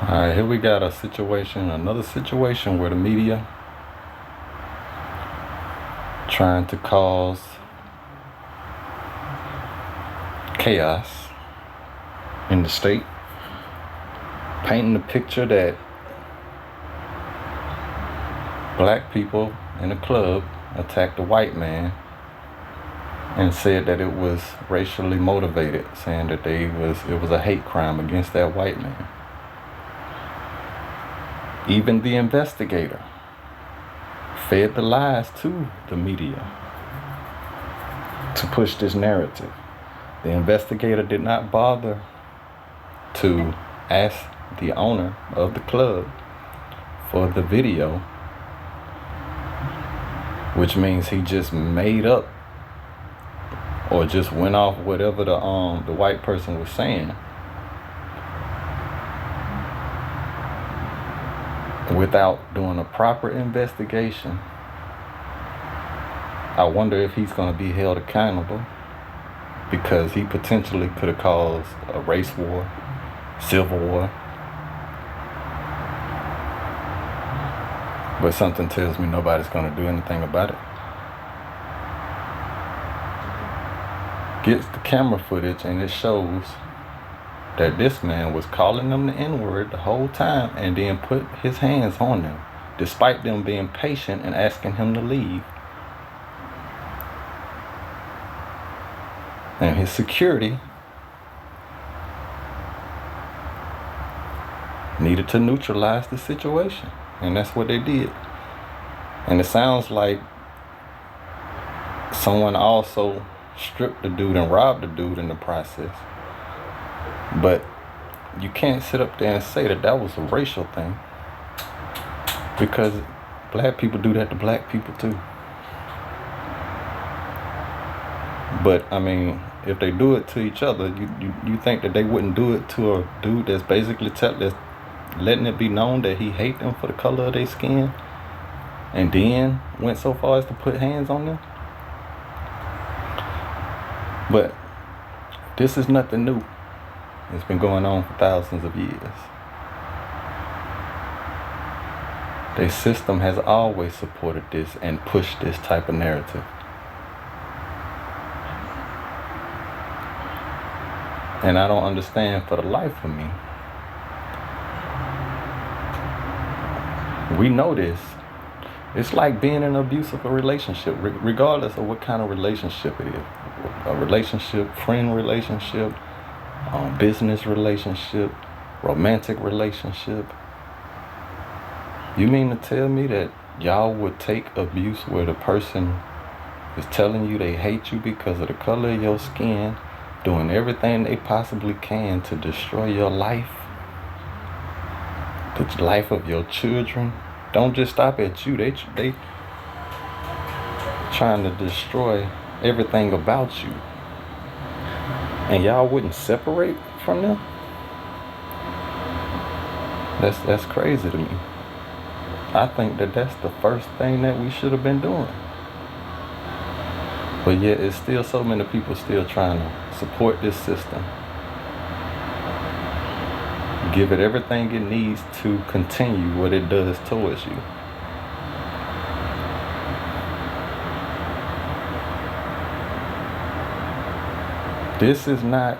All right, here we got another situation where the media trying to cause chaos in the state, painting the picture that black people in a club attacked a white man and said that it was racially motivated, saying that it was a hate crime against that white man. Even the investigator fed the lies to the media to push this narrative. The investigator did not bother to ask the owner of the club for the video, which means he just made up or just went off whatever the white person was saying without doing a proper investigation. I wonder if he's going to be held accountable, because he potentially could have caused a race war, civil war. But something tells me nobody's going to do anything about it. Gets the camera footage and it shows that this man was calling them the N-word the whole time and then put his hands on them, despite them being patient and asking him to leave. And his security needed to neutralize the situation, and that's what they did. And it sounds like someone also stripped the dude and robbed the dude in the process. But you can't sit up there and say that was a racial thing, because black people do that to black people too. But I mean, if they do it to each other, you think that they wouldn't do it to a dude that's basically letting it be known that he hate them for the color of their skin, and then went so far as to put hands on them? But this is nothing new. It's been going on for thousands of years. Their system has always supported this and pushed this type of narrative. And I don't understand for the life of me. We know this. It's like being in an abusive relationship, regardless of what kind of relationship it is. A relationship, friend relationship, business relationship, romantic relationship. You mean to tell me that y'all would take abuse where the person is telling you they hate you because of the color of your skin, doing everything they possibly can to destroy your life, the life of your children? Don't just stop at you. They trying to destroy everything about you, and y'all wouldn't separate from them? That's crazy to me. I think that's the first thing that we should have been doing. But yet it's still so many people still trying to support this system, give it everything it needs to continue what it does towards you. This is not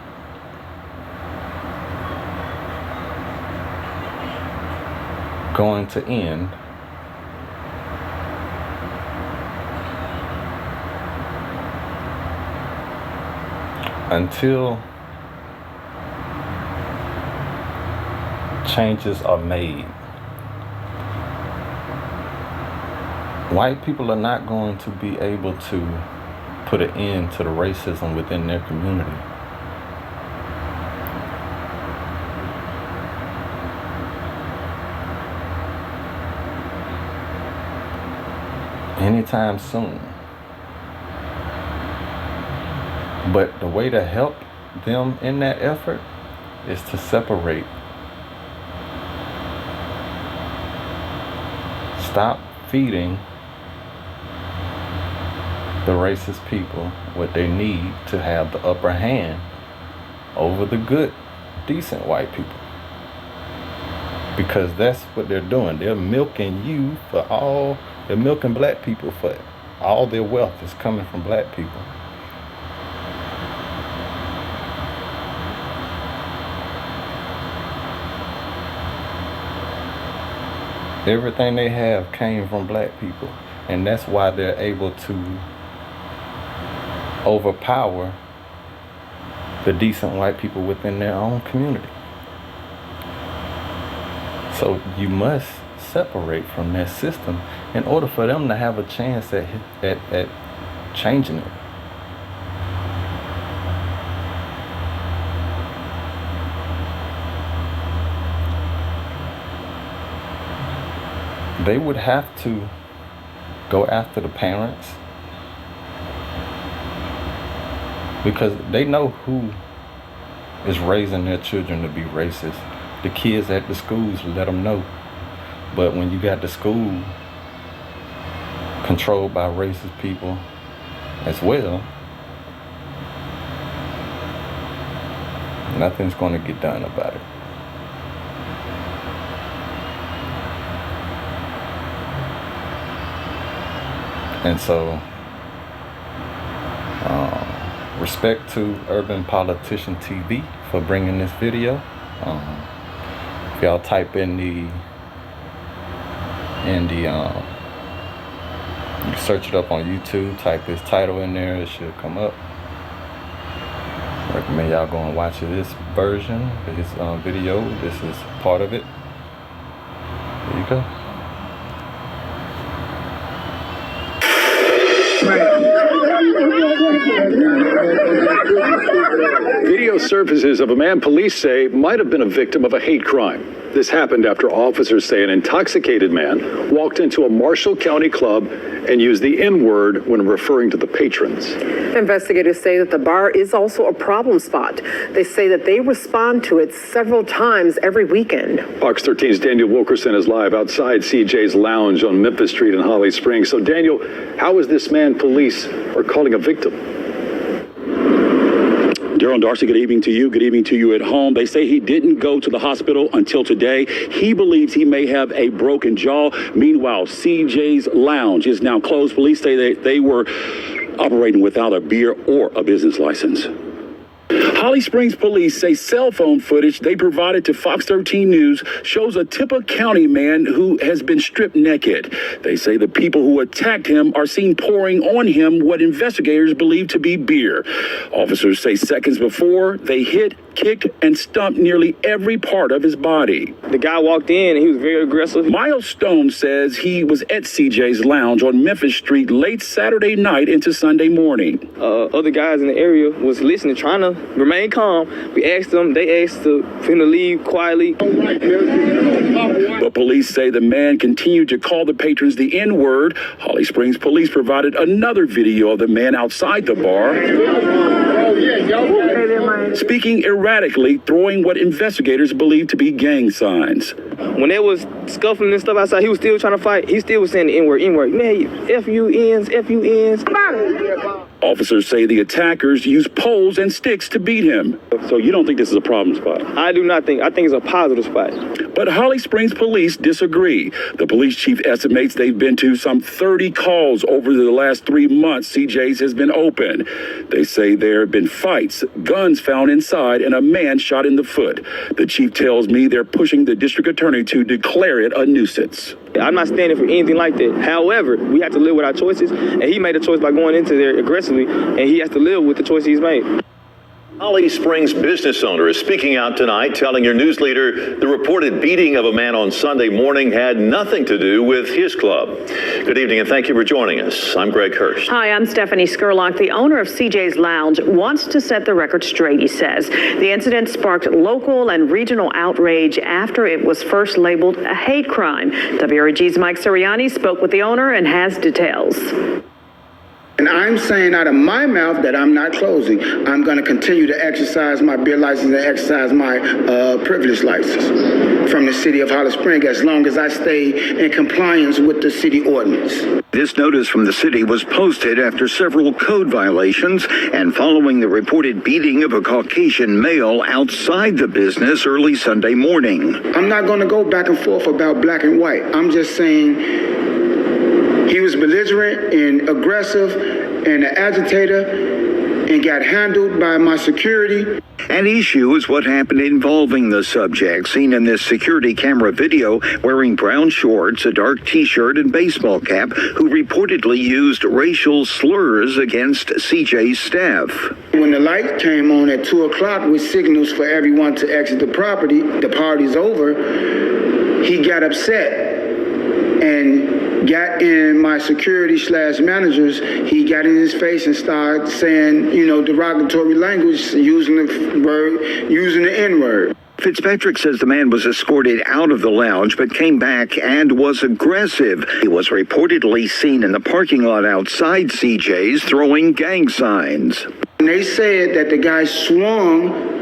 going to end until changes are made. White people are not going to be able to put an end to the racism within their community. Anytime soon. But the way to help them in that effort is to separate. Stop feeding the racist people what they need to have the upper hand over the good, decent white people. because that's what they're doing. They're milking you for all, they're milking black people for all their wealth is coming from black people. Everything they have came from black people, and that's why they're able to overpower the decent white people within their own community. So you must separate from that system in order for them to have a chance at changing it. They would have to go after the parents, because they know who is raising their children to be racist. The kids at the schools let them know. But when you got the school controlled by racist people as well, nothing's going to get done about it. And so, respect to Urban Politician TV for bringing this video. If y'all type in you can search it up on YouTube, type this title in there, it should come up. I recommend y'all go and watch this version, this video. This is part of it. There you go. Video surfaces of a man police say might have been a victim of a hate crime. This happened after officers say an intoxicated man walked into a Marshall County club and used the N-word when referring to the patrons. Investigators say that the bar is also a problem spot. They say that they respond to it several times every weekend. Fox 13's Daniel Wilkerson is live outside CJ's Lounge on Memphis Street in Holly Springs. So, Daniel, how is this man police are calling a victim? Daryl and Darcy, good evening to you. Good evening to you at home. They say he didn't go to the hospital until today. He believes he may have a broken jaw. Meanwhile, CJ's Lounge is now closed. Police say that they were operating without a beer or a business license. Holly Springs police say cell phone footage they provided to Fox 13 News shows a Tippah County man who has been stripped naked. They say the people who attacked him are seen pouring on him what investigators believe to be beer. Officers say seconds before, they hit, kicked, and stumped nearly every part of his body. The guy walked in and he was very aggressive. Miles Stone says he was at CJ's Lounge on Memphis Street late Saturday night into Sunday morning. Other guys in the area was listening, trying to remain calm. We asked them, they asked for him to leave quietly. But police say the man continued to call the patrons the N-word. Holly Springs police provided another video of the man outside the bar, speaking erratically, throwing what investigators believe to be gang signs. When they was scuffling and stuff outside, he was still trying to fight. He still was saying the N-word, N-word. Man, F-U-Ns, F-U-Ns. Officers say the attackers used poles and sticks to beat him. So you don't think this is a problem spot? I do not think. I think it's a positive spot. But Holly Springs police disagree. The police chief estimates they've been to some 30 calls over the last 3 months CJ's has been open. They say there have been fights, guns found inside, and a man shot in the foot. The chief tells me they're pushing the district attorney to declare it a nuisance. I'm not standing for anything like that. However, we have to live with our choices, and he made a choice by going into there aggressively, and he has to live with the choice he's made. Holly Springs business owner is speaking out tonight, telling your news leader the reported beating of a man on Sunday morning had nothing to do with his club. Good evening, and thank you for joining us. I'm Greg Hurst. Hi, I'm Stephanie Skurlock. The owner of CJ's Lounge wants to set the record straight, he says. The incident sparked local and regional outrage after it was first labeled a hate crime. WREG's Mike Sirianni spoke with the owner and has details. And I'm saying out of my mouth that I'm not closing. I'm going to continue to exercise my beer license and exercise my privilege license from the city of Holly Springs as long as I stay in compliance with the city ordinance. This notice from the city was posted after several code violations and following the reported beating of a Caucasian male outside the business early Sunday morning. I'm not going to go back and forth about black and white. I'm just saying he was belligerent and aggressive and an agitator and got handled by my security. An issue is what happened involving the subject, seen in this security camera video, wearing brown shorts, a dark t-shirt, and baseball cap, who reportedly used racial slurs against CJ's staff. When the light came on at 2 o'clock with signals for everyone to exit the property, the party's over, he got upset and got in my security/managers, he got in his face and started saying, derogatory language, using the N-word. Fitzpatrick says the man was escorted out of the lounge but came back and was aggressive. He was reportedly seen in the parking lot outside CJ's throwing gang signs. And they said that the guy swung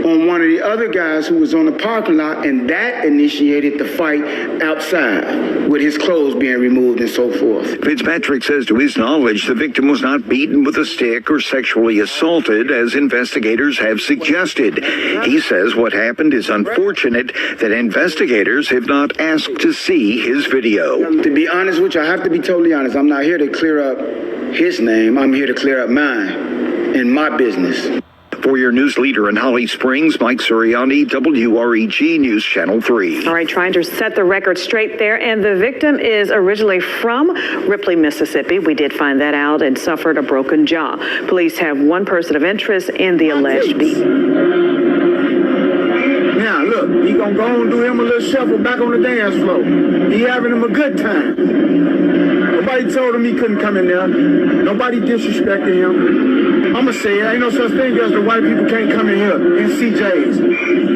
on one of the other guys who was on the parking lot, and that initiated the fight outside with his clothes being removed and so forth. Fitzpatrick says to his knowledge the victim was not beaten with a stick or sexually assaulted, as investigators have suggested. He says what happened is unfortunate, that investigators have not asked to see his video. To be honest with you, I have to be totally honest. I'm not here to clear up his name. I'm here to clear up mine and my business. For your news leader in Holly Springs, Mike Suriani, WREG News Channel 3. All right, trying to set the record straight there. And the victim is originally from Ripley, Mississippi. We did find that out, and suffered a broken jaw. Police have one person of interest in the alleged beat. Now, look, he gonna go and do him a little shuffle back on the dance floor. He having him a good time. Nobody told him he couldn't come in there. Nobody disrespected him. I'ma say it, ain't no such thing as the white people can't come in here in CJ's.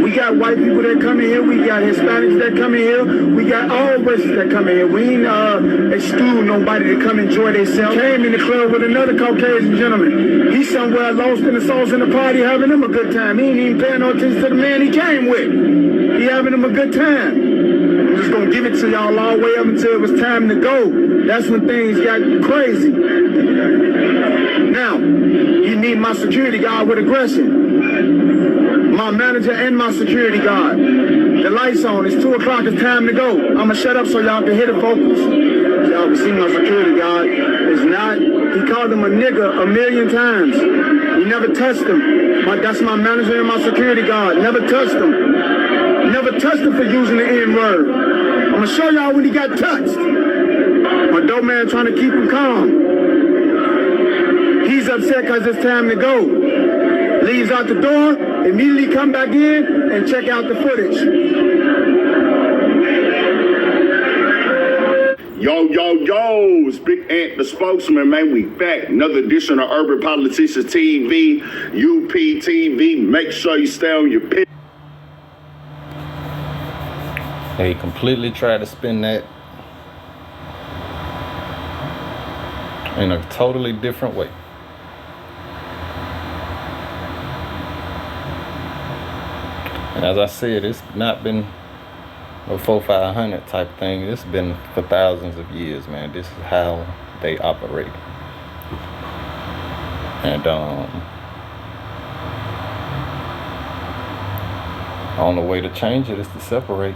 We got white people that come in here. We got Hispanics that come in here. We got all races that come in here. We ain't exclude nobody to come enjoy themselves. Came in the club with another Caucasian gentleman. He's somewhere lost in the sauce in the party having him a good time. He ain't even paying no attention to the man he came with. He having him a good time. I'm just gonna give it to y'all all the way up until it was time to go. That's when things got crazy. Now, you need my security guard with aggression. My manager and my security guard. The lights on, it's 2 o'clock, it's time to go. I'ma shut up so y'all can hear the vocals. Y'all can see my security guard is not, he called him a nigger 1,000,000 times. He never touched him. That's my manager and my security guard. Never touched him. Never touched him for using the N-word. I'm gonna show y'all when he got touched. My dope man trying to keep him calm. He's upset because it's time to go. Leaves out the door, immediately come back in and check out the footage. Yo, it's Big Ant, the spokesman, man. We back. Another edition of Urban Politicians TV, UPTV. Make sure you stay on your pitch. He completely tried to spin that in a totally different way. And as I said, it's not been a 400-500 type thing. It's been for thousands of years, man. This is how they operate. And only way to change it is to separate.